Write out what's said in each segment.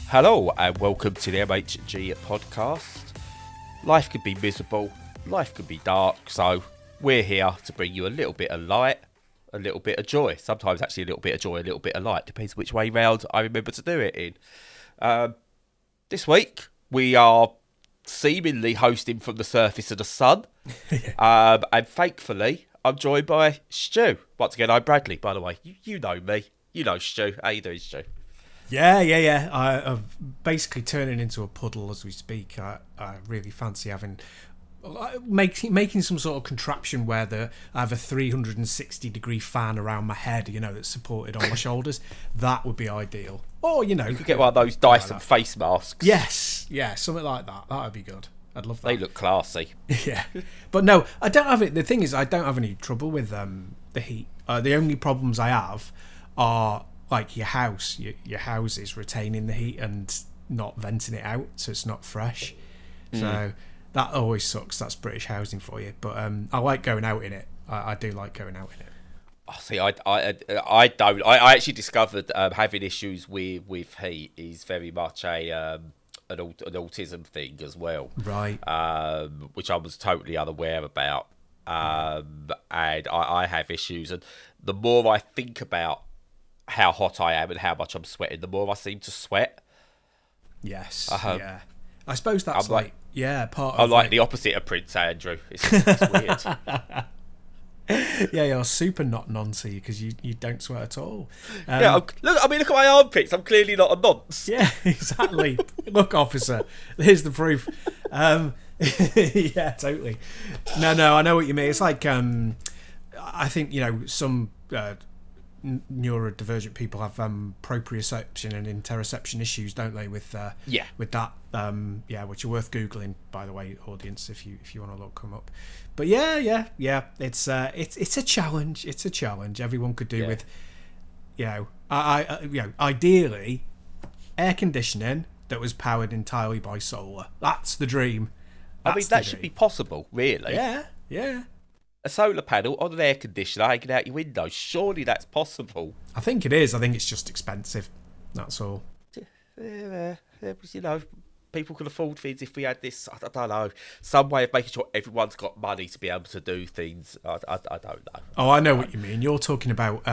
Hello and welcome to the MHG podcast. Life can be miserable, life can be dark, so we're here to bring you a little bit of light, a little bit of joy. Sometimes actually a little bit of joy, a little bit of light, depends which way round I remember to do it in. This week we are seemingly hosting from the surface of the sun, and thankfully I'm joined by Stu. Once again, I'm Bradley, by the way. You know me. You know Stu. How you doing, Stu? Yeah. I'm basically turning into a puddle as we speak. I really fancy making some sort of contraption where I have a 360-degree fan around my head, that's supported on my shoulders. That would be ideal. Or, you could get one of those Dyson face masks. Yes, yeah, something like that. That would be good. I'd love that. They look classy. Yeah. But no, I don't have it. The thing is, I don't have any trouble with the heat. The only problems I have are like your house. Your house is retaining the heat and not venting it out, so it's not fresh. So that always sucks. That's British housing for you. But I like going out in it. I do like going out in it. Oh, see, I don't. I actually discovered having issues with heat is very much an autism thing as well. Right. Which I was totally unaware about. And I have issues, and the more I think about how hot I am and how much I'm sweating, the more I seem to sweat. Yes. Yeah. I suppose that's part of. I'm like the opposite of Prince Andrew. It's weird. Yeah, you're super not noncy because you don't sweat at all. Look at my armpits. I'm clearly not a nonce. Yeah, exactly. Look, officer, here's the proof. Yeah, totally. No, I know what you mean. It's like I think some neurodivergent people have proprioception and interoception issues, don't they? With that, which are worth googling, by the way, audience, if you want to look them up. But yeah, it's a challenge. It's a challenge. Everyone could do with, ideally, air conditioning that was powered entirely by solar. That's the dream. That should be possible, really. Yeah. A solar panel on an air conditioner hanging out your window. Surely that's possible. I think it is. I think it's just expensive. That's all. People can afford things. If we had this, I don't know, some way of making sure everyone's got money to be able to do things. I don't know. Oh, I know what you mean. You're talking about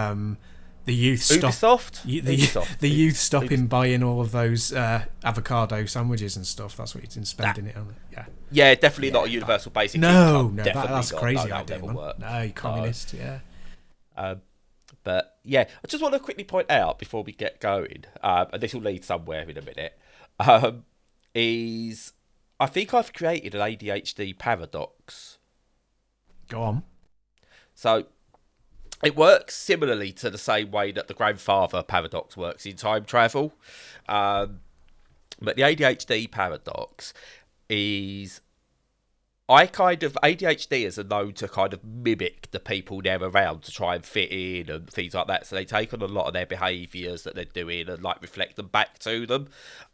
the youth the youth stopping buying all of those avocado sandwiches and stuff. That's what you've been spending it on. Yeah, definitely not a universal basic income. No, that's a crazy idea, man. No, you communist, But yeah, I just want to quickly point out before we get going, and this will lead somewhere in a minute, is I think I've created an ADHD paradox. Go on. So it works similarly to the same way that the grandfather paradox works in time travel. But the ADHD paradox is ADHDers are known to kind of mimic the people they're around to try and fit in and things like that. So they take on a lot of their behaviours that they're doing and like reflect them back to them.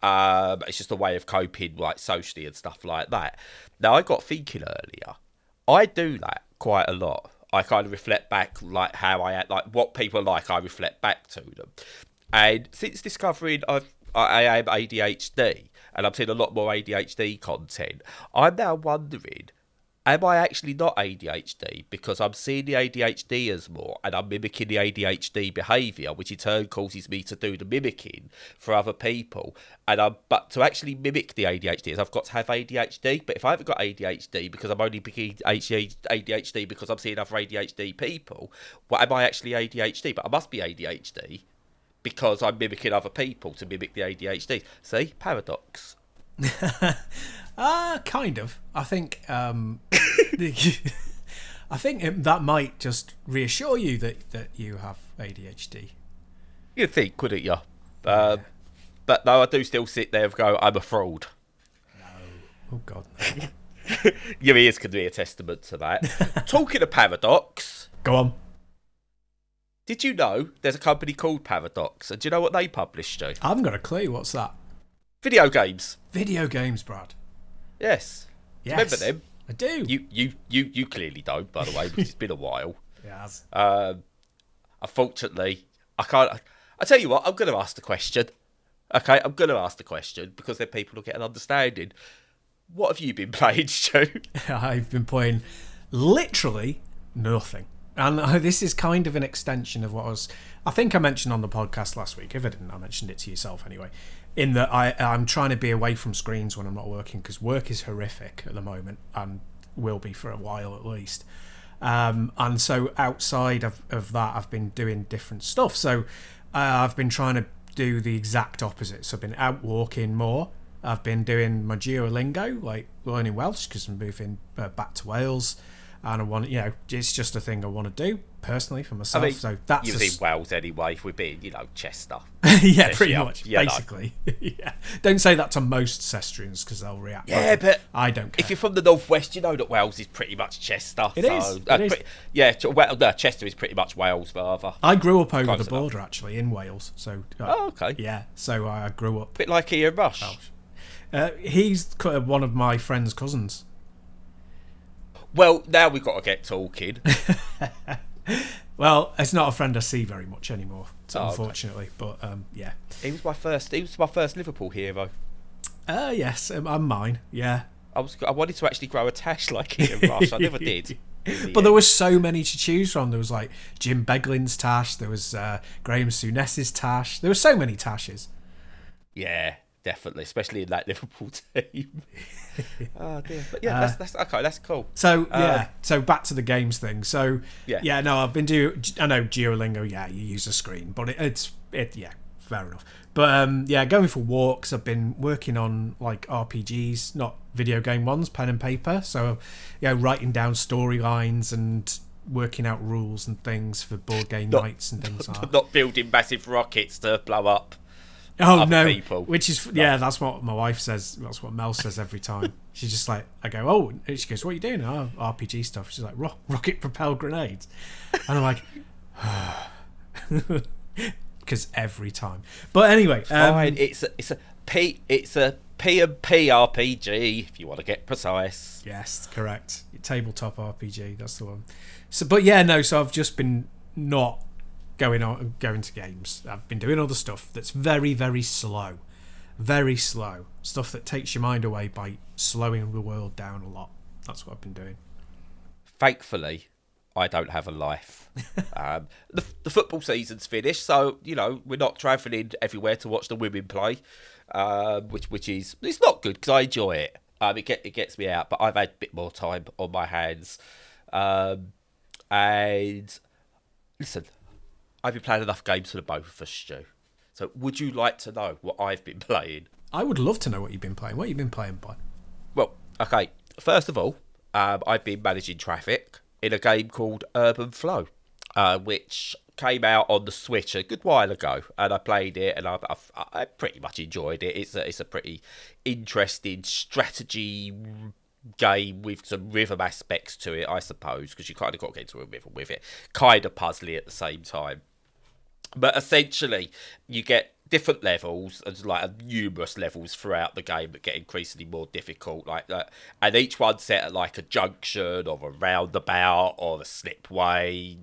It's just a way of coping like socially and stuff like that. Now I got thinking earlier, I do that quite a lot. I kind of reflect back like how I act, like what people are like, I reflect back to them. And since discovering I am ADHD, and I'm seeing a lot more ADHD content, I'm now wondering, am I actually not ADHD because I'm seeing the ADHDers more and I'm mimicking the ADHD behaviour, which in turn causes me to do the mimicking for other people. But to actually mimic the ADHDers, I've got to have ADHD. But if I haven't got ADHD because I'm only picking ADHD because I'm seeing other ADHD people, well, am I actually ADHD? But I must be ADHD because I'm mimicking other people to mimic the ADHD. See? Paradox. Kind of. I think I think that might just reassure you that you have ADHD. You'd think, wouldn't you? But no, I do still sit there and go, I'm a fraud. No. Oh, God. No. Your ears can be a testament to that. Talking of paradox. Go on. Did you know there's a company called Paradox? And do you know what they publish, Joe? I haven't got a clue. What's that? Video games. Video games, Brad. Yes. Do you remember them? I do. You clearly don't, by the way, because it's been a while. Yes. Unfortunately, I can't. I tell you what, I'm going to ask the question. Okay, I'm going to ask the question because then people will get an understanding. What have you been playing, Stu? I've been playing literally nothing. And this is kind of an extension of what I think I mentioned on the podcast last week. If I didn't, I mentioned it to yourself anyway. In that I'm trying to be away from screens when I'm not working, because work is horrific at the moment and will be for a while at least. And so outside of that, I've been doing different stuff. So I've been trying to do the exact opposite. So I've been out walking more. I've been doing my Duolingo, like learning Welsh, because I'm moving back to Wales, and I want, it's just a thing I want to do personally for myself. I mean, so that's you was in Wales anyway. We're being, Chester. Yeah, pretty much, basically. Yeah, don't say that to most Cestrians because they'll react. Yeah, but I don't care. If you're from the northwest, you know that Wales is pretty much Chester. It is. Chester is pretty much Wales, rather. I grew up over the border, actually, in Wales. So. Okay. Yeah, so I grew up. Bit like Ian Rush. He's one of my friend's cousins. Well, now we've got to get talking. Well, it's not a friend I see very much anymore, unfortunately. Okay. But yeah, He was my first Liverpool hero. Yes, I'm mine. Yeah, I wanted to actually grow a tash like Ian Rush. I never did. But there were so many to choose from. There was like Jim Beglin's tash. There was Graham Souness's tash. There were so many tashes. Yeah, definitely, especially in that Liverpool team. Oh dear, but yeah, that's okay. That's cool. So so back to the games thing. So no, I've been I know Duolingo. Yeah, you use a screen, but it's fair enough. But going for walks. I've been working on like RPGs, not video game ones, pen and paper. So writing down storylines and working out rules and things for board game nights and things like that. Not building massive rockets to blow up. Oh no! People. Which is that's what my wife says. That's what Mel says every time. She's just like, I go, oh, and she goes, what are you doing? Oh, RPG stuff. She's like, rocket propelled grenades, and I'm like, because every time. But anyway, fine. It's a P and P RPG if you want to get precise. Yes, correct. Tabletop RPG. That's the one. So, but so I've just been not going to games. I've been doing other stuff that's very, very slow. Very slow. Stuff that takes your mind away by slowing the world down a lot. That's what I've been doing. Thankfully, I don't have a life. The football season's finished, so, we're not travelling everywhere to watch the women play, which is, it's not good because I enjoy it. It gets me out, but I've had a bit more time on my hands. And listen, I've been playing enough games for the both of us, Stu. So would you like to know what I've been playing? I would love to know what you've been playing. What have you been playing by? Well, okay. First of all, I've been managing traffic in a game called Urban Flow, which came out on the Switch a good while ago, and I played it, and I pretty much enjoyed it. It's a pretty interesting strategy game with some rhythm aspects to it, I suppose, because you kind of got to get into a rhythm with it. Kind of puzzly at the same time. But essentially, you get different levels, and like numerous levels throughout the game that get increasingly more difficult, like that. And each one set at like a junction or a roundabout or a slipway,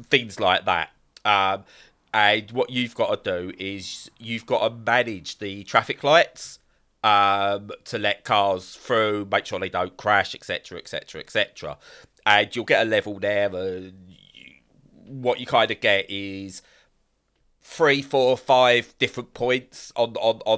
things like that. And what you've got to do is you've got to manage the traffic lights to let cars through, make sure they don't crash, etc., etc., etc. And you'll get a level there, and what you kind of get is 3, 4, 5 different points on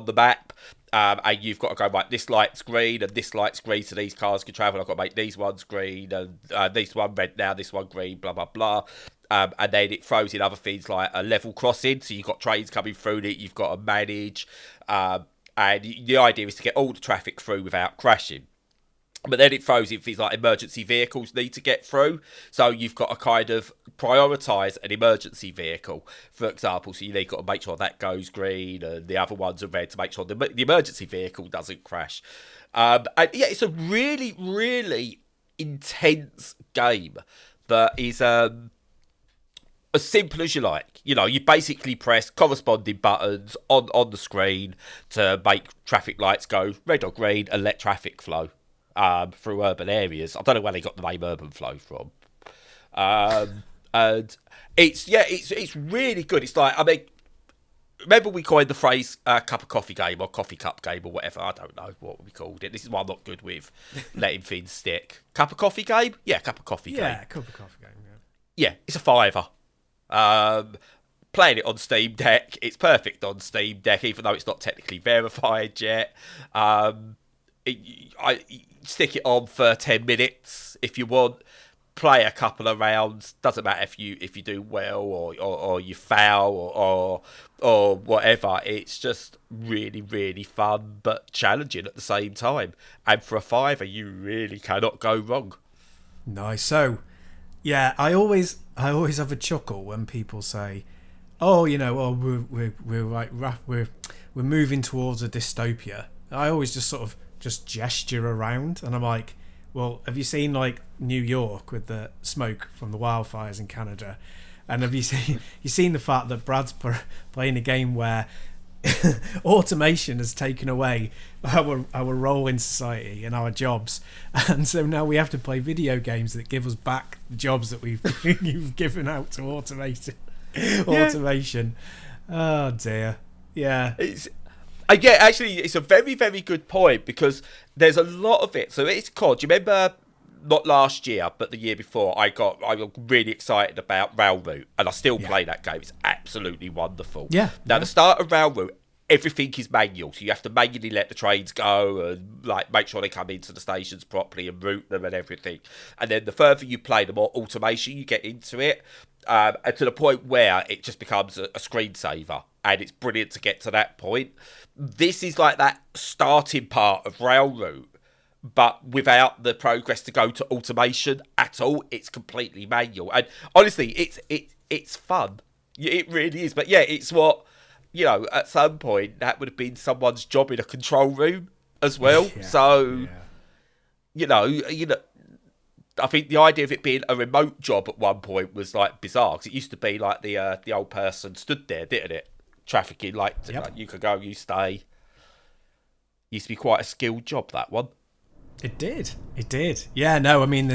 the map, and you've got to go, right, this light's green and this light's green, so these cars can travel. I've got to make these ones green and this one red now, this one green, blah blah blah. And then it throws in other things like a level crossing, so you've got trains coming through that you've got to manage, and the idea is to get all the traffic through without crashing. But then it throws in things like emergency vehicles need to get through. So you've got to kind of prioritise an emergency vehicle, for example. So you've got to make sure that goes green and the other ones are red to make sure the emergency vehicle doesn't crash. And it's a really, really intense game that is as simple as you like. You basically press corresponding buttons on the screen to make traffic lights go red or green and let traffic flow through urban areas. I don't know where they got the name Urban Flow from. And it's really good. It's like, remember we coined the phrase cup of coffee game or coffee cup game or whatever. I don't know what we called it. This is why I'm not good with letting things stick. Cup of coffee game? Yeah, cup of coffee game. Yeah, cup of coffee game. Yeah, it's a $5. Playing it on Steam Deck, it's perfect on Steam Deck, even though it's not technically verified yet. I stick it on for 10 minutes if you want. Play a couple of rounds. Doesn't matter if you do well or you foul or whatever. It's just really, really fun but challenging at the same time. And for a $5, you really cannot go wrong. Nice. So, yeah, I always have a chuckle when people say, "Oh, we're moving towards a dystopia." I always just sort of just gesture around, and I'm like, "Well, have you seen like New York with the smoke from the wildfires in Canada? And have you seen the fact that Brad's playing a game where automation has taken away our role in society and our jobs, and so now we have to play video games that give us back the jobs that you've given out to automation." Oh dear. Yeah. Actually, it's a very, very good point because there's a lot of it. So it's COD. Do you remember, not last year, but the year before, I got really excited about Roundup, and I still play that game. It's absolutely wonderful. Yeah. Now, the start of Roundup, everything is manual, so you have to manually let the trains go and like make sure they come into the stations properly and route them and everything. And then the further you play, the more automation you get into it, and to the point where it just becomes a screensaver. And it's brilliant to get to that point. This is like that starting part of Railroad, but without the progress to go to automation at all. It's completely manual. And honestly, it's fun. It really is. But yeah, it's what, at some point, that would have been someone's job in a control room as well. I think the idea of it being a remote job at one point was like bizarre, because it used to be like the old person stood there, didn't it? Trafficking, like you could go, you stay. Used to be quite a skilled job, that one. It did. Yeah, no, I mean,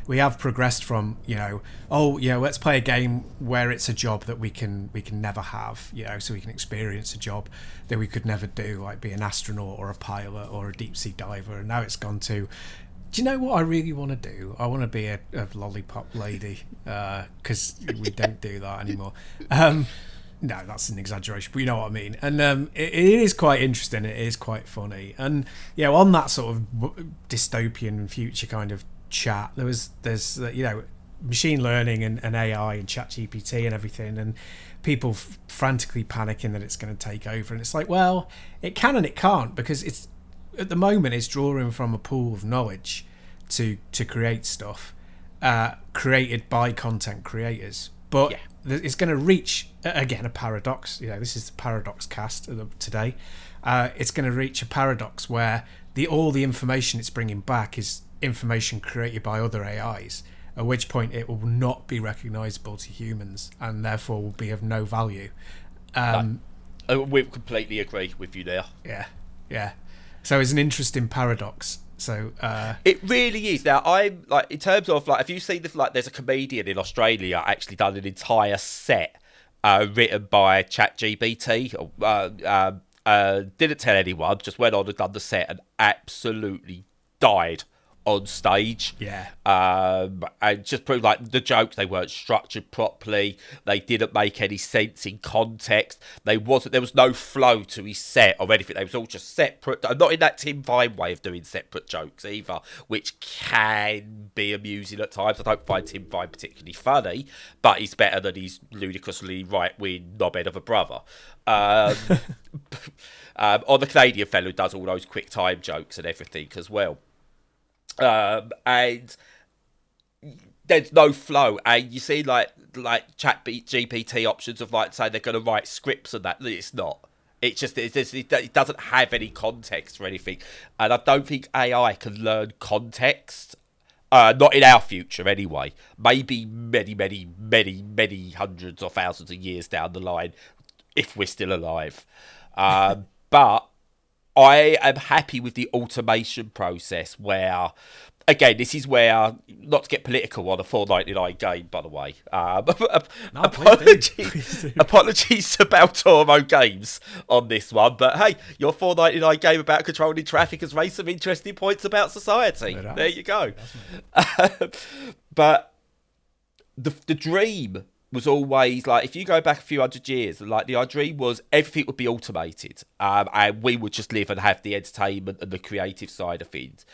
we have progressed from, let's play a game where it's a job that we can never have, so we can experience a job that we could never do, like be an astronaut or a pilot or a deep sea diver. And now it's gone to, do you know what I really want to do? I want to be a lollipop lady, because we don't do that anymore. No, that's an exaggeration, but you know what I mean. And it is quite interesting. It is quite funny. And on that sort of dystopian future kind of chat, there's machine learning and AI and ChatGPT and everything, and people frantically panicking that it's going to take over. And it's like, well, it can and it can't, because it's at the moment it's drawing from a pool of knowledge to create stuff created by content creators, but it's going to reach, again, a paradox. This is the paradox cast today. It's going to reach a paradox where all the information it's bringing back is information created by other AIs, at which point it will not be recognisable to humans and therefore will be of no value. We completely agree with you there. Yeah. So it's an interesting paradox. So it really is. Now, I'm like, in terms of like, have you seen this? Like, there's a comedian in Australia actually done an entire set written by ChatGPT. Didn't tell anyone, just went on and done the set and absolutely died on stage. And just proved like the jokes, they weren't structured properly, they didn't make any sense in context, there was no flow to his set or anything. They was all just separate, not in that Tim Vine way of doing separate jokes either, which can be amusing at times. I don't find Tim Vine particularly funny, but he's better than his ludicrously right-wing knobhead of a brother. Or the Canadian fellow who does all those quick time jokes and everything as well. And there's no flow, and you see like chat GPT options of like saying they're going to write scripts and that. It's not. It doesn't have any context or anything, and I don't think AI can learn context. Not in our future anyway. Maybe many hundreds or thousands of years down the line, if we're still alive. But I am happy with the automation process where again, this is where, not to get political on a $4.99 game, by the way. No, apologies to Baltoro Games on this one, but hey, your $4.99 game about controlling traffic has raised some interesting points about society. There you go. But the dream was always, like, if you go back a few hundred years, like, our dream was everything would be automated, and we would just live and have the entertainment and the creative side of things.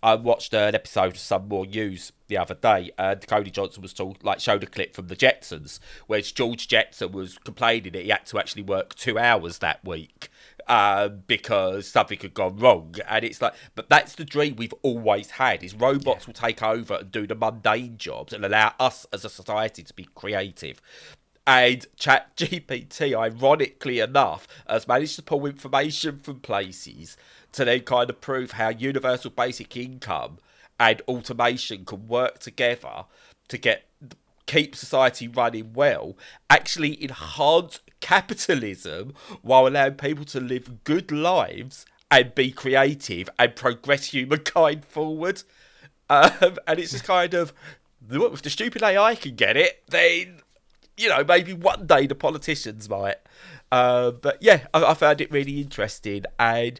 I watched an episode of Some More News the other day, and Cody Johnson was showed a clip from the Jetsons, where George Jetson was complaining that he had to actually work 2 hours that week because something had gone wrong. And it's like, but that's the dream we've always had, is robots will take over and do the mundane jobs and allow us as a society to be creative. And ChatGPT, ironically enough, has managed to pull information from places to then kind of prove how universal basic income and automation can work together to keep society running well, actually enhance capitalism while allowing people to live good lives and be creative and progress humankind forward. And it's just kind of, if the stupid AI can get it, then, you know, maybe one day the politicians might. But yeah, I found it really interesting. And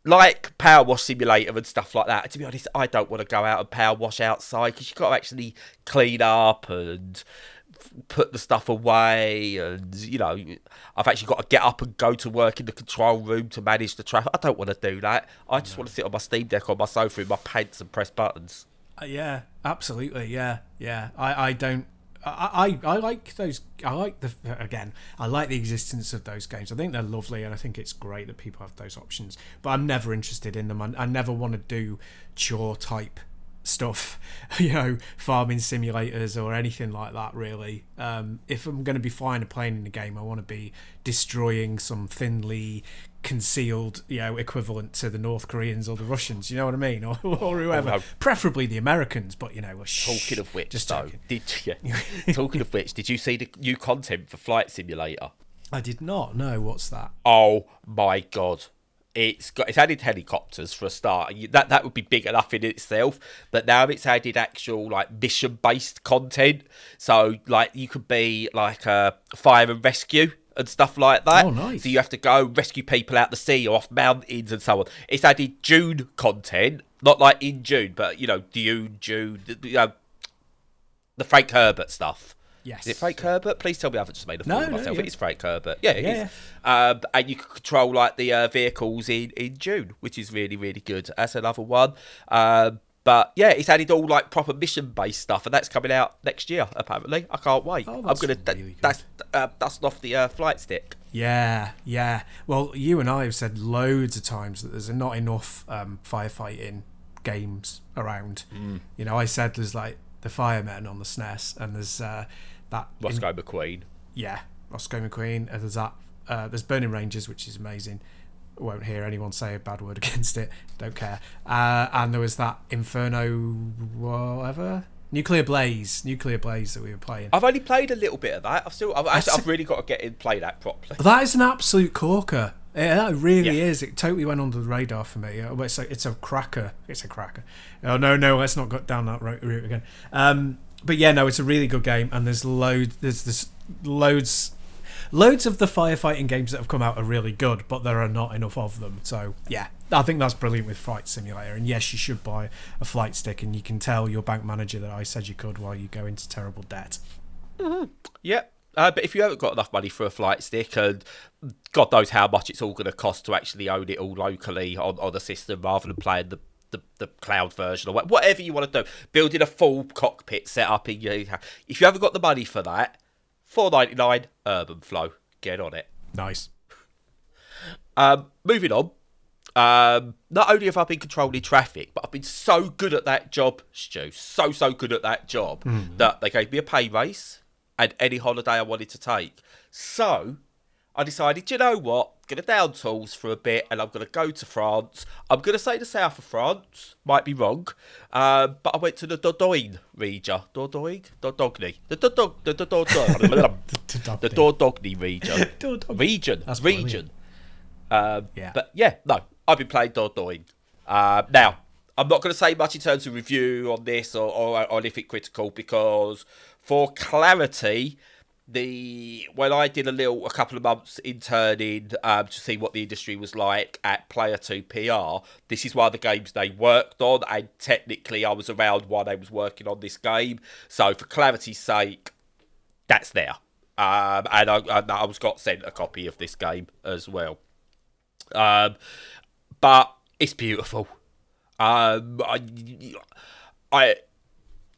like Power Wash Simulator and stuff like that, to be honest, I don't want to go out and power wash outside, because you've got to actually clean up and put the stuff away. And, you know, I've actually got to get up and go to work in the control room to manage the traffic. I don't want to do that. I just want to sit on my Steam Deck on my sofa in my pants and press buttons. Yeah, absolutely. Yeah. I don't. I like those. I like the existence of those games. I think they're lovely, and I think it's great that people have those options. But I'm never interested in them. I never want to do chore type stuff, you know, farming simulators or anything like that, really. If I'm going to be flying a plane in the game, I want to be destroying some thinly concealed, you know, equivalent to the North Koreans or the Russians, you know what I mean, or whoever. Oh, no. Preferably the Americans, but, you know, talking of which, just though, talking of which, did you see the new content for Flight Simulator? I did not. No, what's that? Oh my god. It's added helicopters for a start. That would be big enough in itself, but now it's added actual, like, mission-based content. So, like, you could be like a fire and rescue and stuff like that. Oh, nice. So you have to go rescue people out the sea or off mountains and so on. It's added June content, not like in June, but, you know, June, the Frank Herbert stuff. Yes. Is it Frank Herbert? Please tell me I haven't just made a fool of myself. Yeah. It is Frank Herbert. Yeah, it is. And you can control, like, the vehicles in June, which is really, really good. That's another one. But yeah, it's added all, like, proper mission-based stuff, and that's coming out next year, apparently. I can't wait. Oh, I'm going to dust off the flight stick. Yeah. Well, you and I have said loads of times that there's not enough firefighting games around. You know, I said there's, like, the Firemen on the SNES, and there's that Roscoe McQueen. Yeah, Roscoe McQueen. And there's that. There's Burning Rangers, which is amazing. Won't hear anyone say a bad word against it. Don't care. And there was that Inferno, whatever, Nuclear Blaze that we were playing. I've only played a little bit of that. I've really got to get in and play that properly. That is an absolute corker. It really is. It totally went under the radar for me. It's a cracker. It's a cracker. Oh no, let's not go down that route again. But yeah, no, it's a really good game, and there's loads of the firefighting games that have come out are really good, but there are not enough of them. So yeah, I think that's brilliant with Flight Simulator. And yes, you should buy a flight stick, and you can tell your bank manager that I said you could while you go into terrible debt. Mm-hmm. Yep. But if you haven't got enough money for a flight stick, and God knows how much it's all going to cost to actually own it all locally on a system rather than playing the cloud version or whatever you want to do, building a full cockpit set up in your... If you haven't got the money for that, $4.99 Urban Flow. Get on it. Nice. Moving on. Not only have I been controlling traffic, but I've been so good at that job, Stu. So good at that job that they gave me a pay raise and any holiday I wanted to take. So I decided, you know what? I'm going to down tools for a bit, and I'm going to go to France. I'm going to say the south of France. Might be wrong. But I went to the Dordogne region. The Dordogne region. That's region. Yeah. But yeah, no. I've been playing Dordogne. Now, I'm not going to say much in terms of review on this or anything critical, because for clarity, when I did a couple of months interning to see what the industry was like at Player 2 PR, this is one of the games they worked on, and technically I was around while they was working on this game. So for clarity's sake, that's there. And I was got sent a copy of this game as well. But it's beautiful. I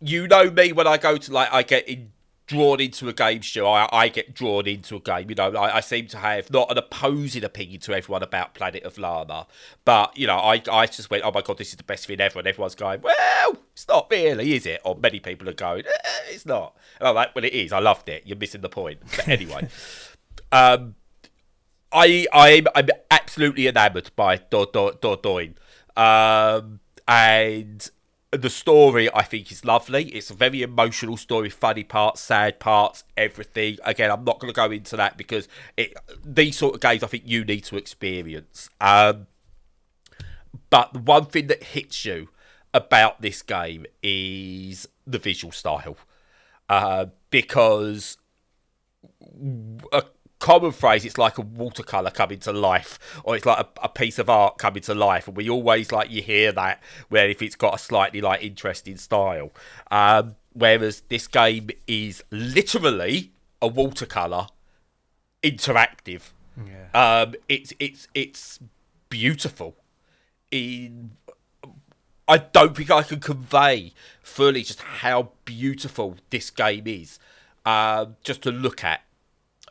you know me, when I go to, like, I get drawn into a game show, I get drawn into a game. You know, I seem to have not an opposing opinion to everyone about Planet of Lana, but, you know, I just went, oh my god, this is the best thing ever, and everyone's going, well, it's not really, is it? Or many people are going, it's not. And I'm like, well, it is. I loved it. You're missing the point. But anyway, I'm absolutely enamoured by Dordogne. And the story, I think, is lovely. It's a very emotional story, funny parts, sad parts, everything. Again, I'm not going to go into that because these sort of games I think you need to experience. But the one thing that hits you about this game is the visual style. Because a common phrase, it's like a watercolour coming to life, or it's like a piece of art coming to life, and we always, like, you hear that where if it's got a slightly, like, interesting style, whereas this game is literally a watercolour interactive. It's beautiful. I don't think I can convey fully just how beautiful this game is, just to look at.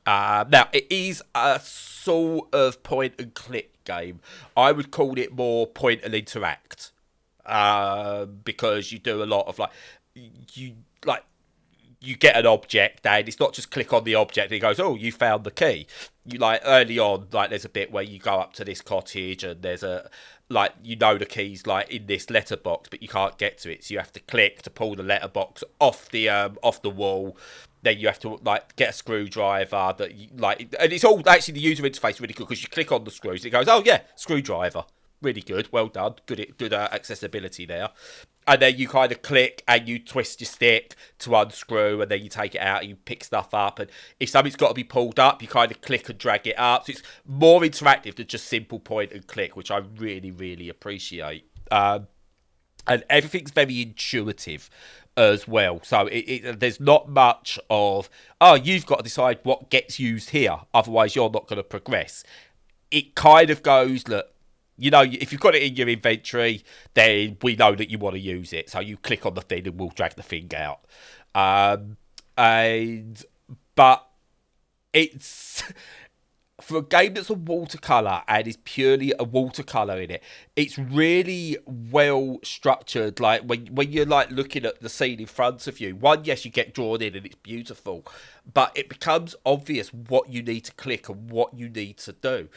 Now, it is a sort of point and click game. I would call it more point and interact, because you do a lot of, you get an object, and it's not just click on the object and it goes, oh, you found the key. You, like, early on, like, there's a bit where you go up to this cottage and there's the key's, like, in this letterbox, but you can't get to it, so you have to click to pull the letterbox off the wall. Then you have to, like, get a screwdriver that you, like, and it's all actually, the user interface is really good because you click on the screws, it goes, oh yeah, screwdriver, really good, well done, good accessibility there. And then you kind of click and you twist your stick to unscrew, and then you take it out and you pick stuff up. And if something's got to be pulled up, you kind of click and drag it up. So it's more interactive than just simple point and click, which I really, really appreciate. And everything's very intuitive as well. So there's not much of, oh, you've got to decide what gets used here, otherwise you're not going to progress. It kind of goes, look, you know, if you've got it in your inventory, then we know that you want to use it. So you click on the thing and we'll drag the thing out. But it's, for a game that's a watercolour and is purely a watercolour in it, it's really well structured. Like, when you're, like, looking at the scene in front of you, one, yes, you get drawn in and it's beautiful, but it becomes obvious what you need to click and what you need to do.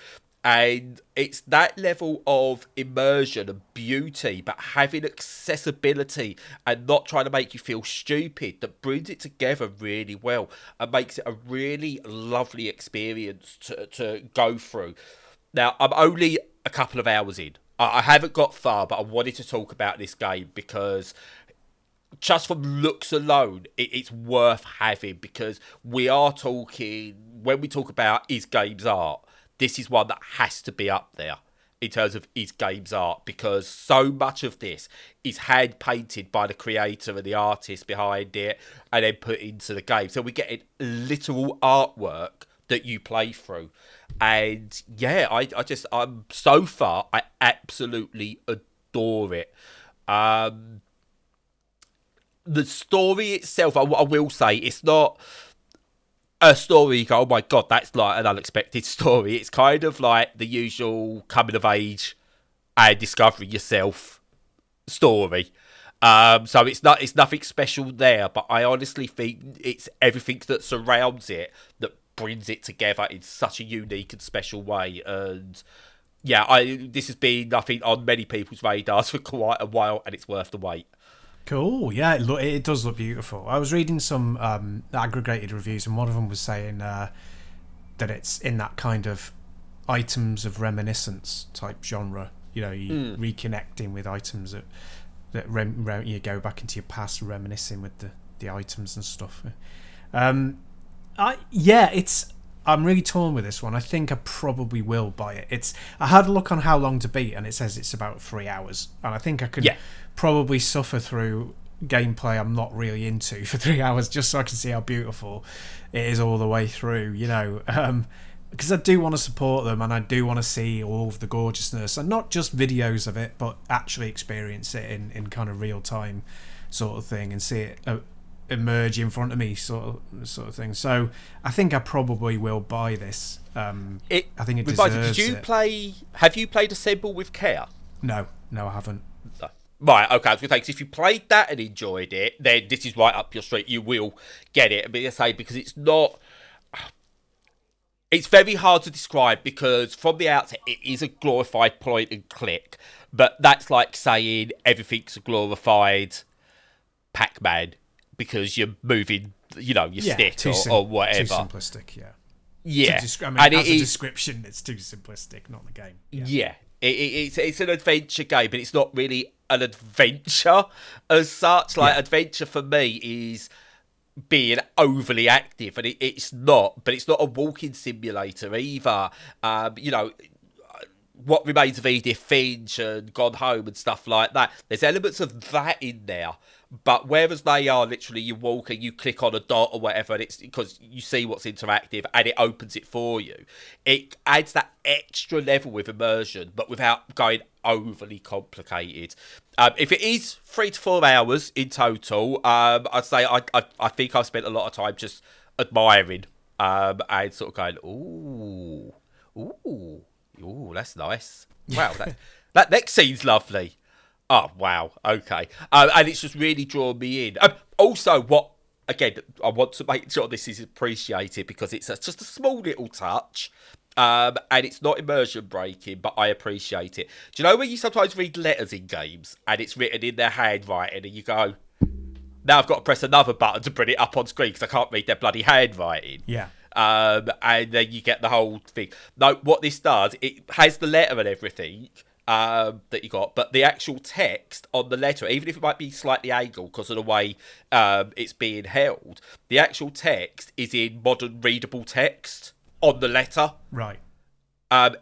And it's that level of immersion and beauty, but having accessibility and not trying to make you feel stupid, that brings it together really well and makes it a really lovely experience to go through. Now, I'm only a couple of hours in. I haven't got far, but I wanted to talk about this game because just from looks alone, it's worth having, because we are talking, when we talk about is games art, this is one that has to be up there in terms of is games art, because so much of this is hand painted by the creator and the artist behind it and then put into the game. So we get literal artwork that you play through. And yeah, I'm so far, I absolutely adore it. The story itself, I will say, it's not a story you go, oh my god, that's like an unexpected story. It's kind of like the usual coming of age and discovering yourself story. So it's nothing special there, but I honestly think it's everything that surrounds it that brings it together in such a unique and special way. And yeah, this has been, I think, on many people's radars for quite a while, and it's worth the wait. Cool, yeah, it does look beautiful. I was reading some aggregated reviews, and one of them was saying that it's in that kind of items of reminiscence type genre, You know, you reconnecting with items that you go back into your past, reminiscing with the items and stuff. I'm really torn with this one. I think I probably will buy it. I had a look on how long to beat, and it says it's about 3 hours, and I think I could probably suffer through gameplay I'm not really into for 3 hours just so I can see how beautiful it is all the way through. You know, because I do want to support them, and I do want to see all of the gorgeousness, and not just videos of it, but actually experience it in kind of real time, sort of thing, and see it emerge in front of me, sort of thing. So I think I probably will buy this. I think it deserves it. Have you played Assemble with Care? No, I haven't. No. Right, okay, I was going to say, 'cause if you played that and enjoyed it, then this is right up your street. You will get it. But I say, because it's not... It's very hard to describe, because from the outset, it is a glorified point and click. But that's like saying everything's a glorified Pac-Man, because you're moving, you know, your stick or whatever. Too simplistic, yeah. Yeah. And as a description, it's too simplistic, not the game. Yeah. It's an adventure game, but it's not really an adventure as such. Like, adventure for me is being overly active, and it's not. But it's not a walking simulator either. You know, What Remains of Edith Finch and Gone Home and stuff like that. There's elements of that in there. But whereas they are literally, you walk and you click on a dot or whatever, and it's because you see what's interactive and it opens it for you. It adds that extra level with immersion, but without going overly complicated. If it is 3 to 4 hours in total, I'd say I think I've spent a lot of time just admiring and sort of going, ooh, that's nice. Wow, that next scene's lovely. Oh, wow. Okay. And it's just really drawn me in. Also, again, I want to make sure this is appreciated, because it's just a small little touch. And it's not immersion breaking, but I appreciate it. Do you know when you sometimes read letters in games and it's written in their handwriting and you go, now I've got to press another button to bring it up on screen because I can't read their bloody handwriting. Yeah. And then you get the whole thing. No, what this does, it has the letter and everything that you got, but the actual text on the letter, even if it might be slightly angled because of the way it's being held, the actual text is in modern readable text on the letter. Right.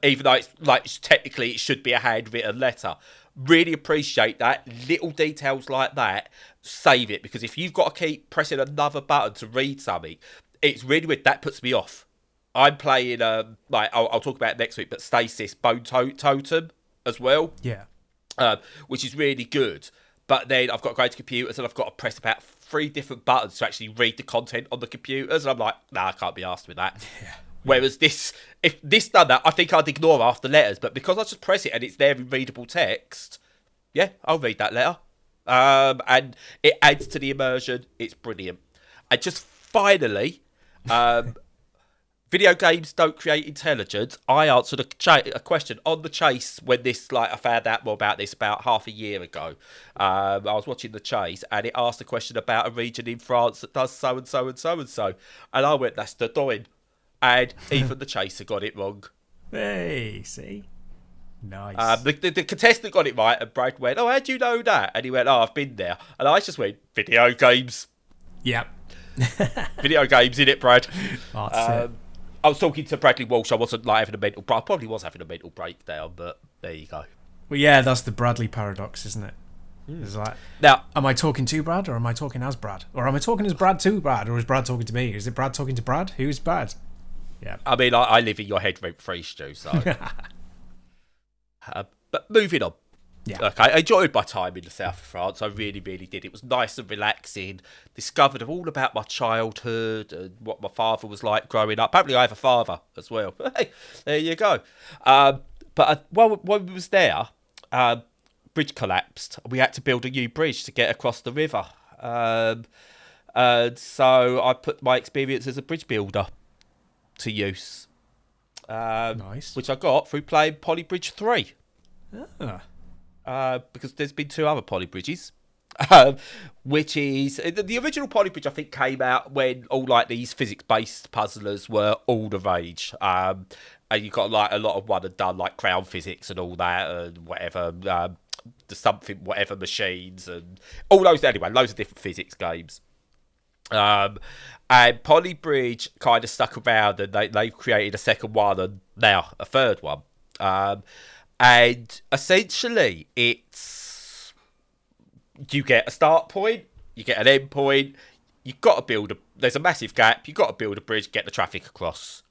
Even though it's like technically it should be a handwritten letter. Really appreciate that. Little details like that, save it, because if you've got to keep pressing another button to read something, it's really weird. That puts me off. I'm playing like I'll talk about it next week, but Stasis Bone Totem as well. Yeah. Which is really good. But then I've got to go to computers and I've got to press about 3 different buttons to actually read the content on the computers, and I'm like, nah, I can't be arsed with that. Yeah. Whereas if this done that, I think I'd ignore half the letters. But because I just press it and it's there in readable text, yeah, I'll read that letter. And it adds to the immersion. It's brilliant. And just finally, video games don't create intelligence. I answered a question on The Chase when I found out more about this about half a year ago. I was watching The Chase and it asked a question about a region in France that does so and so and so and so. And I went, that's Dordogne. And even The Chaser got it wrong. Hey, see? Nice. The contestant got it right, and Brad went, oh, how'd you know that? And he went, oh, I've been there. And I just went, video games. Yep. Video games, innit, Brad? That's it. I was talking to Bradley Walsh. I wasn't like having a mental break. I probably was having a mental breakdown, but there you go. Well, yeah, that's the Bradley paradox, isn't it? It's like, now, am I talking to Brad, or am I talking as Brad? Or am I talking as Brad to Brad, or is Brad talking to me? Is it Brad talking to Brad? Who's Brad? Yeah. I mean, I live in your head rent-free, Stu, so... but moving on. Yeah. Okay, I enjoyed my time in the south of France. I really, really did. It was nice and relaxing. Discovered all about my childhood and what my father was like growing up. Apparently, I have a father as well. Hey, there you go. But while we was there, bridge collapsed. We had to build a new bridge to get across the river. And so I put my experience as a bridge builder to use. Nice. Which I got through playing Poly Bridge 3. Ah. Because there's been 2 other poly bridges. um, which is the original Poly Bridge. I think came out when all like these physics-based puzzlers were all the rage. And you got like a lot of one and done like Crown Physics and all that and whatever. The something whatever machines and all those. Anyway, loads of different physics games. And Poly Bridge kind of stuck around, and they've created a second one and now a third one. And essentially, it's you get a start point, you get an end point. You've got to build there's a massive gap. You've got to build a bridge, get the traffic across.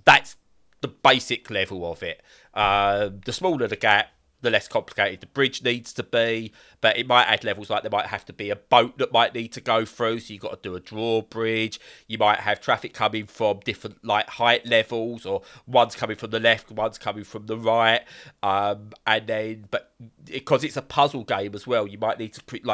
That's the basic level of it. The smaller the gap, the less complicated the bridge needs to be, but it might add levels like there might have to be a boat that might need to go through, so you've got to do a drawbridge. You might have traffic coming from different like height levels, or one's coming from the left, one's coming from the right, and then but because it's a puzzle game as well, you might need to create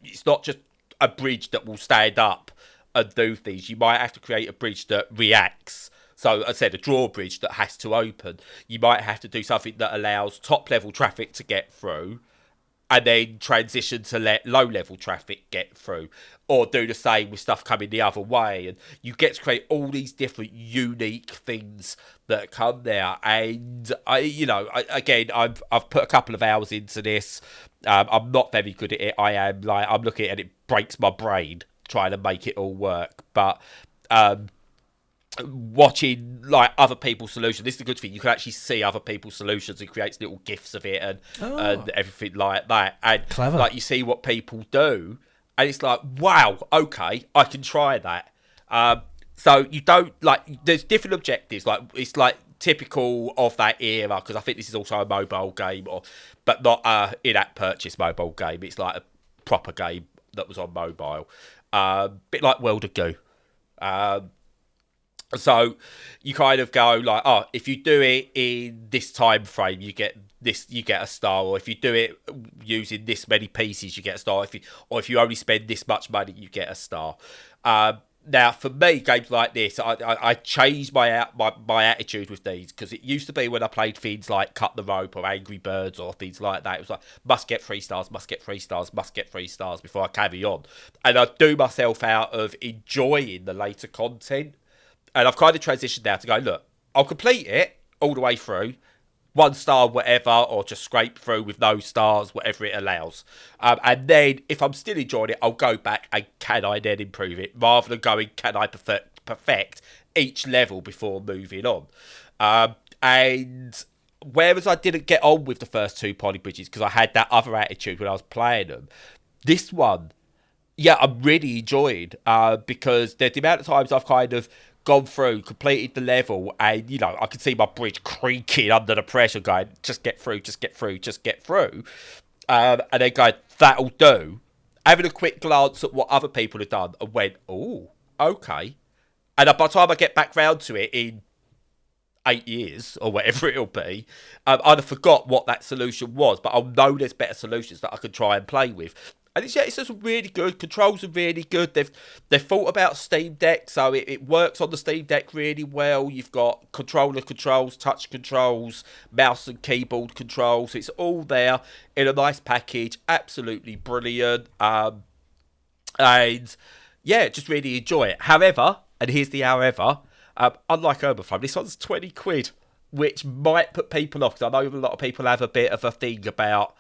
it's not just a bridge that will stand up and do things. You might have to create a bridge that reacts. So, as I said, a drawbridge that has to open. You might have to do something that allows top-level traffic to get through and then transition to let low-level traffic get through. Or do the same with stuff coming the other way. And you get to create all these different unique things that come there. And, I've put a couple of hours into this. I'm not very good at it. I'm looking at it and it breaks my brain trying to make it all work. But watching like other people's solutions, this is the good thing, you can actually see other people's solutions and creates little gifs of it and everything like that, and clever. Like you see what people do and it's like, wow, okay, I can try that. So you don't like, there's different objectives, like it's like typical of that era, because I think this is also a mobile game, but not in-app purchase mobile game. It's like a proper game that was on mobile, bit like World of Goo. So you kind of go like, oh, if you do it in this time frame, you get a star, or if you do it using this many pieces, you get a star. If you only spend this much money, you get a star. Now, for me, games like this, I changed my attitude with these, because it used to be when I played things like Cut the Rope or Angry Birds or things like that, it was like, must get 3 stars, must get 3 stars, must get 3 stars before I carry on. And I do myself out of enjoying the later content. And I've kind of transitioned now to go, look, I'll complete it all the way through, 1 star, whatever, or just scrape through with no stars, whatever it allows. And then if I'm still enjoying it, I'll go back and can I then improve it, rather than going, can I perfect each level before moving on. And whereas I didn't get on with the first 2 Poly Bridges because I had that other attitude when I was playing them, this one, yeah, I'm really enjoying, because the amount of times I've kind of gone through, completed the level, and I could see my bridge creaking under the pressure, going, just get through, just get through, just get through, and then going, that'll do. Having a quick glance at what other people have done and went, oh, okay. And by the time I get back round to it in 8 years or whatever it'll be, I'd have forgot what that solution was, but I'll know there's better solutions that I can try and play with. And it's just really good. Controls are really good. They've thought about Steam Deck, so it works on the Steam Deck really well. You've got controller controls, touch controls, mouse and keyboard controls. It's all there in a nice package. Absolutely brilliant. And yeah, just really enjoy it. However, and here's the however, unlike Overflow, this one's 20 quid, which might put people off, because I know a lot of people have a bit of a thing about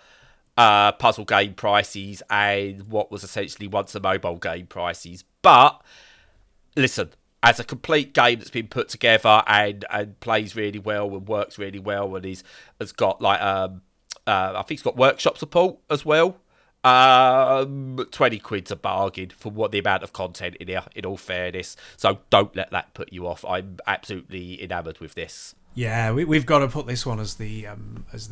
puzzle game prices and what was essentially once a mobile game prices. But listen, as a complete game that's been put together and plays really well and works really well, and has got like I think it's got workshop support as well. 20 quid's a bargain for what the amount of content in here, in all fairness. So don't let that put you off. I'm absolutely enamoured with this. Yeah, we've got to put this one as the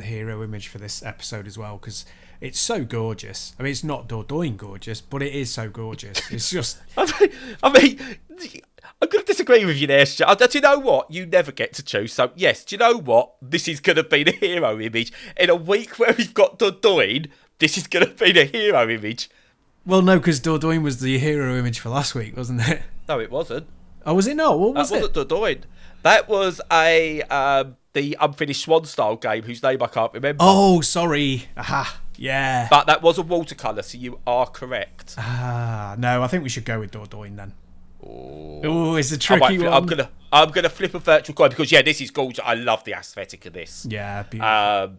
hero image for this episode as well, because it's so gorgeous. I mean, it's not Dordogne gorgeous, but it is so gorgeous. It's just... I mean, I'm going to disagree with you there, do you know what? You never get to choose. So, yes, do you know what? This is going to be the hero image. In a week where we've got Dordogne, this is going to be the hero image. Well, no, because Dordogne was the hero image for last week, wasn't it? No, it wasn't. Oh, was it not? What was it? That wasn't Dordogne. That was the unfinished Swan style game whose name I can't remember. Oh, sorry. Aha. Yeah. But that was a watercolour, so you are correct. No, I think we should go with Dordogne then. Oh, it's a tricky one. I'm gonna flip a virtual coin because this is gorgeous. I love the aesthetic of this. Yeah, beautiful.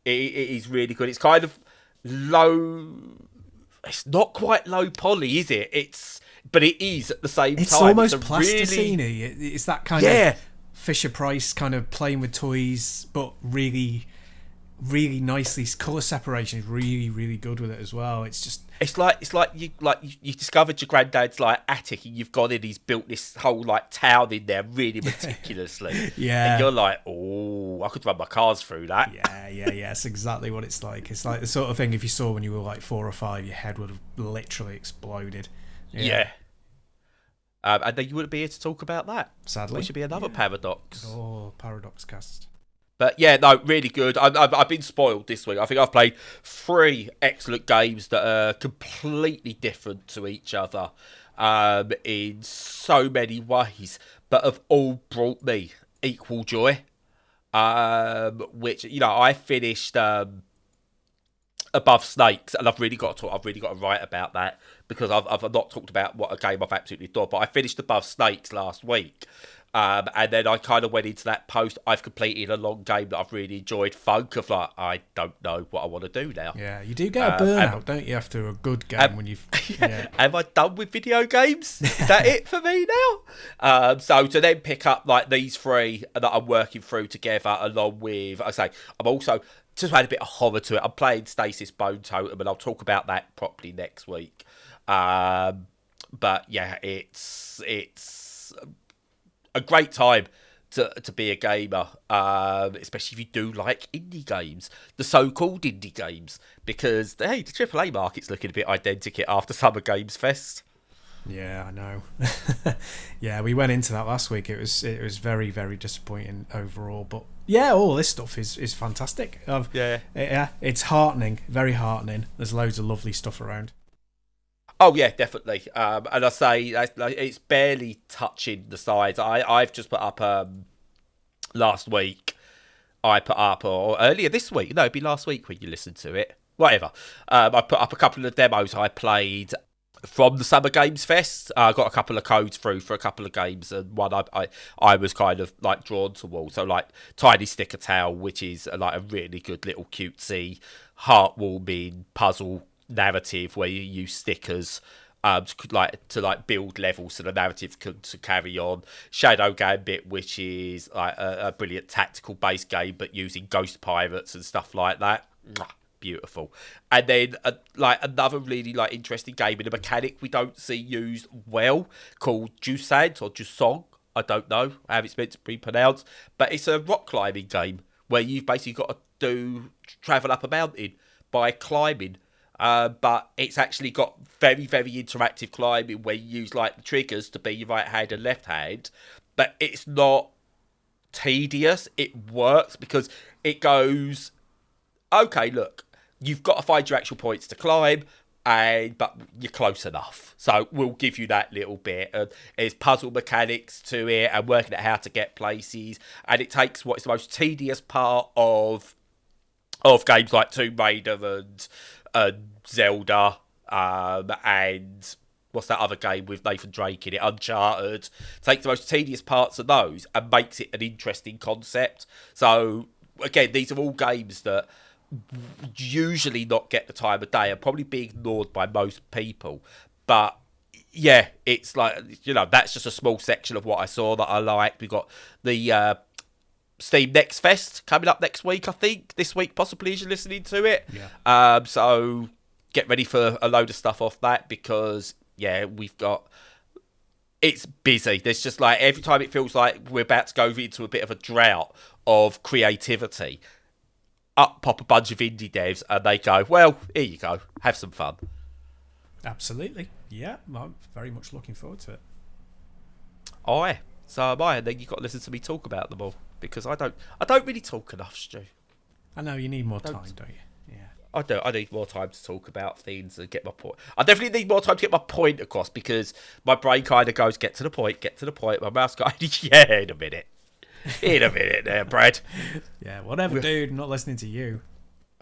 It is really good. It's kind of low. It's not quite low poly, is it? But it is at the same time. It's almost plasticine-y. It's that kind of Fisher Price kind of playing with toys, but really, really nicely. Colour separation is really, really good with it as well. It's like you discovered your granddad's attic, and you've gone in. He's built this whole town in there really meticulously. Yeah, and you're like, oh, I could run my cars through that. Yeah. It's exactly what it's like. It's like the sort of thing if you saw when you were 4 or 5, your head would have literally exploded. Yeah. And then you wouldn't be here to talk about that. Sadly, which should be another paradox. Oh, paradox cast. But no, really good. I've been spoiled this week. I think I've played 3 excellent games that are completely different to each other in so many ways, but have all brought me equal joy. Which I finished Above Snakes, and I've really got to write about that because I've not talked about what a game I've absolutely adored. But I finished Above Snakes last week. And then I kind of went into that post. I've completed a long game that I've really enjoyed. Funk of I don't know what I want to do now. Yeah, you do get a burnout, don't you, after a good game when you've... Yeah. Am I done with video games? Is that it for me now? So to then pick up these 3 that I'm working through together, along with, I'm also just had a bit of horror to it. I'm playing Stasis Bone Totem, and I'll talk about that properly next week. But yeah, it's a great time to be a gamer, especially if you do like indie games, the so-called indie games, because the AAA market's looking a bit identikit after Summer Games Fest. Yeah, I know. Yeah, we went into that last week. It was very, very disappointing overall, but yeah, all this stuff is fantastic. It's heartening, very heartening. There's loads of lovely stuff around. Oh yeah, definitely. And I say it's barely touching the sides. I've just put up last week. I put up or earlier this week. No, it'd be last week when you listened to it. Whatever. I put up a couple of demos I played from the Summer Games Fest. I got a couple of codes through for a couple of games, and one I was kind of drawn towards. So Tiny Sticker Tale, which is a really good little cutesy, heartwarming puzzle narrative where you use stickers to build levels so the narrative to carry on. Shadow Gambit, which is a brilliant tactical based game but using ghost pirates and stuff like that. Beautiful. And then another really interesting game in a mechanic we don't see used well called Jusant or Jusong. I don't know how it's meant to be pronounced, but it's a rock climbing game where you've basically got to travel up a mountain by climbing. But it's actually got very, very interactive climbing where you use the triggers to be your right hand and left hand. But it's not tedious. It works because it goes, okay, look, you've got to find your actual points to climb, but you're close enough. So we'll give you that little bit. And there's puzzle mechanics to it and working out how to get places. And it takes what is the most tedious part of games like Tomb Raider and Zelda, and what's that other game with Nathan Drake in it, Uncharted, takes the most tedious parts of those and makes it an interesting concept. So again, these are all games that usually not get the time of day and probably be ignored by most people, but yeah, it's that's just a small section of what I saw that I liked. We got the Steam Next Fest coming up next week, I think. This week, possibly, as you're listening to it. Yeah. So get ready for a load of stuff off that because, yeah, it's busy. There's just every time it feels like we're about to go into a bit of a drought of creativity, up pop a bunch of indie devs and they go, well, here you go, have some fun. Absolutely. Yeah, I'm very much looking forward to it. So am I, and then you've got to listen to me talk about them all. Because I don't really talk enough, Stu. I know, you need more time, don't you? Yeah. I do. I need more time to talk about things and get my point. I definitely need more time to get my point across because my brain kind of goes, get to the point. My mouth's going, yeah, in a minute. In a minute there, Brad. Yeah, whatever, dude. I'm not listening to you.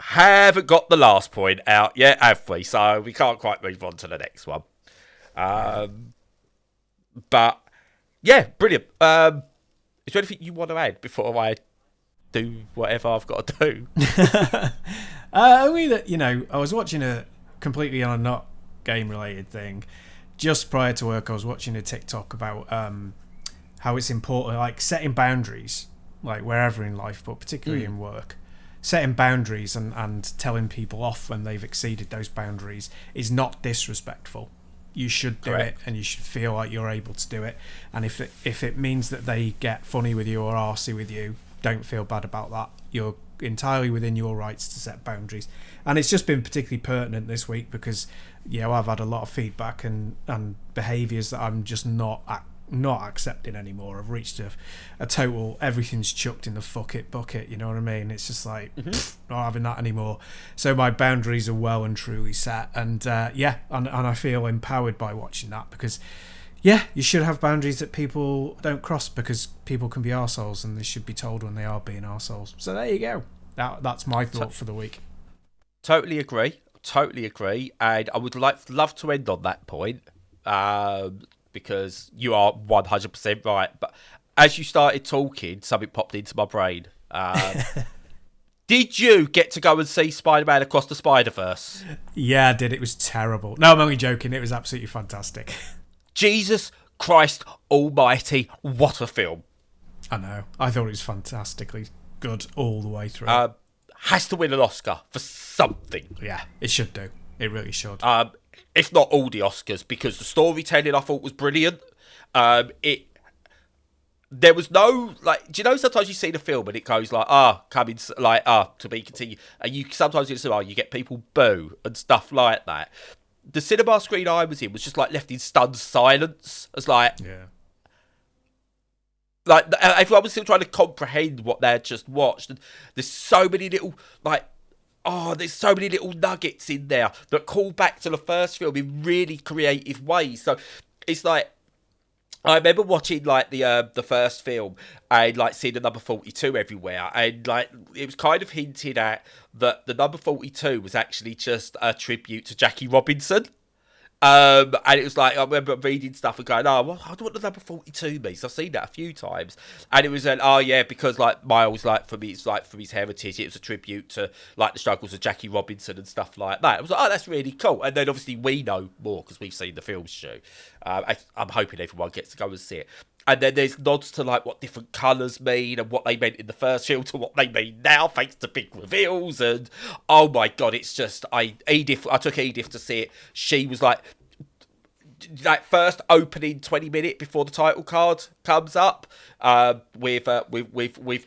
haven't got the last point out yet, have we? So we can't quite move on to the next one. But yeah, brilliant. Is there anything you want to add before I do whatever I've got to do? Only that, I was watching a completely on a not game related thing just prior to work. I was watching a TikTok about how it's important, like setting boundaries, like wherever in life, but particularly in work. Setting boundaries and telling people off when they've exceeded those boundaries is not disrespectful. You should do it, and you should feel like you're able to do it. And if it means that they get funny with you or arsey with you, don't feel bad about that. You're entirely within your rights to set boundaries. And it's just been particularly pertinent this week because, I've had a lot of feedback and behaviours that I'm just not accepting anymore. I've reached a total everything's chucked in the fuck it bucket, you know what I mean? It's just like not having that anymore. So my boundaries are well and truly set, and and I feel empowered by watching that because you should have boundaries that people don't cross because people can be arseholes and they should be told when they are being arseholes. So there you go. That's my thought for the week. Totally agree, and I would love to end on that point. Because you are 100% right. But as you started talking, something popped into my brain. Did you get to go and see Spider-Man Across the Spider-Verse? Yeah, I did. It was terrible. No, I'm only joking. It was absolutely fantastic. Jesus Christ almighty, what a film. I know. I thought it was fantastically good all the way through. Has to win an Oscar for something. Yeah, it should do. It really should. If not all the Oscars, because the storytelling I thought was brilliant. There was no, do you know sometimes you see the film and it goes to be continued, and you sometimes you get people boo and stuff like that. The cinema screen I was in was just left in stunned silence. It's everyone was still trying to comprehend what they had just watched, and there's so many little there's so many little nuggets in there that call back to the first film in really creative ways. So it's I remember watching the first film and seeing the number 42 everywhere, and it was kind of hinted at that the number 42 was actually just a tribute to Jackie Robinson. And it was I remember reading stuff and going, I wonder what the number 42 means. I've seen that a few times. And it was because Miles, from his heritage, it was a tribute to the struggles of Jackie Robinson and stuff like that. It was that's really cool. And then obviously we know more because we've seen the film show. I'm hoping everyone gets to go and see it. And then there's nods to what different colours mean and what they meant in the first film to what they mean now, thanks to big reveals. And oh my god, it's just I took Edith to see it. She was first opening 20 minutes before the title card comes up, with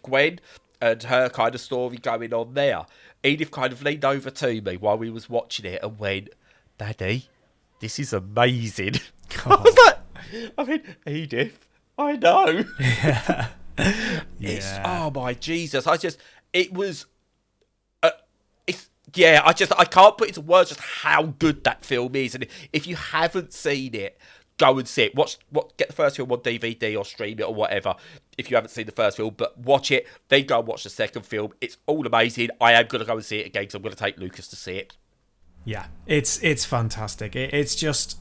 Gwen and her kind of story going on there. Edith kind of leaned over to me while we was watching it and went, "Daddy, this is amazing." I was Edith, I know. Yeah. It's, oh my Jesus. It was, I can't put into words just how good that film is. And if you haven't seen it, go and see it. Get the first film on DVD or stream it or whatever if you haven't seen the first film, but watch it, then go and watch the second film. It's all amazing. I am going to go and see it again because I'm going to take Lucas to see it. Yeah, it's fantastic. It's just...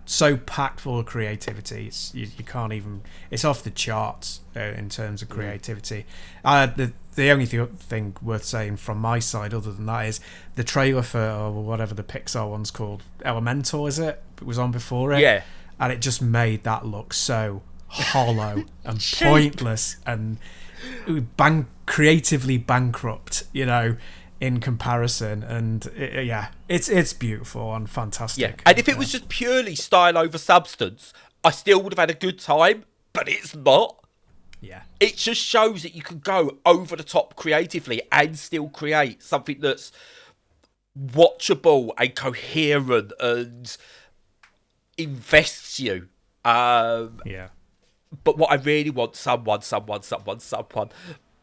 so packed full of creativity. You can't even... It's off the charts in terms of creativity. The only thing worth saying from my side other than that is the trailer for whatever the Pixar one's called, Elemental, is it? It was on before it. Yeah. And it just made that look so hollow and pointless and creatively bankrupt, in comparison, and it's beautiful and fantastic. Yeah, and if it was just purely style over substance, I still would have had a good time, but it's not. Yeah, it just shows that you can go over the top creatively and still create something that's watchable and coherent and invests you. But what I really want, someone,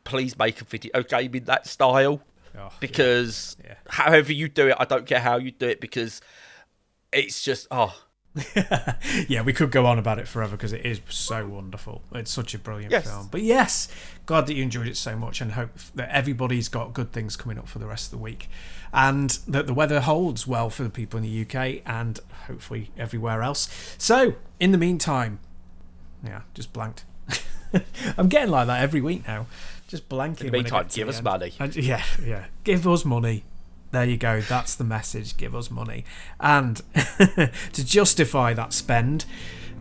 please make a video game in that style. Because however you do it, I don't care how you do it, because it's just Yeah, we could go on about it forever because it is so wonderful. It's such a brilliant Yes. film. But yes, glad that you enjoyed it so much, and hope that everybody's got good things coming up for the rest of the week, and that the weather holds well for the people in the UK and hopefully everywhere else. So, in the meantime, yeah, just blanked. I'm getting like that every week now. Just blanking. In the meantime, give us money. Yeah. Give us money. There you go. That's the message. Give us money. And to justify that spend,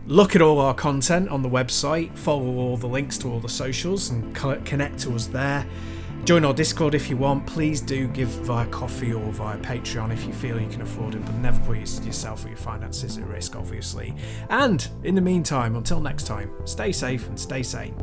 look at all our content on the website. Follow all the links to all the socials and connect to us there. Join our Discord if you want. Please do give via Coffee or via Patreon if you feel you can afford it, but never put yourself or your finances at risk, obviously. And in the meantime, until next time, stay safe and stay sane.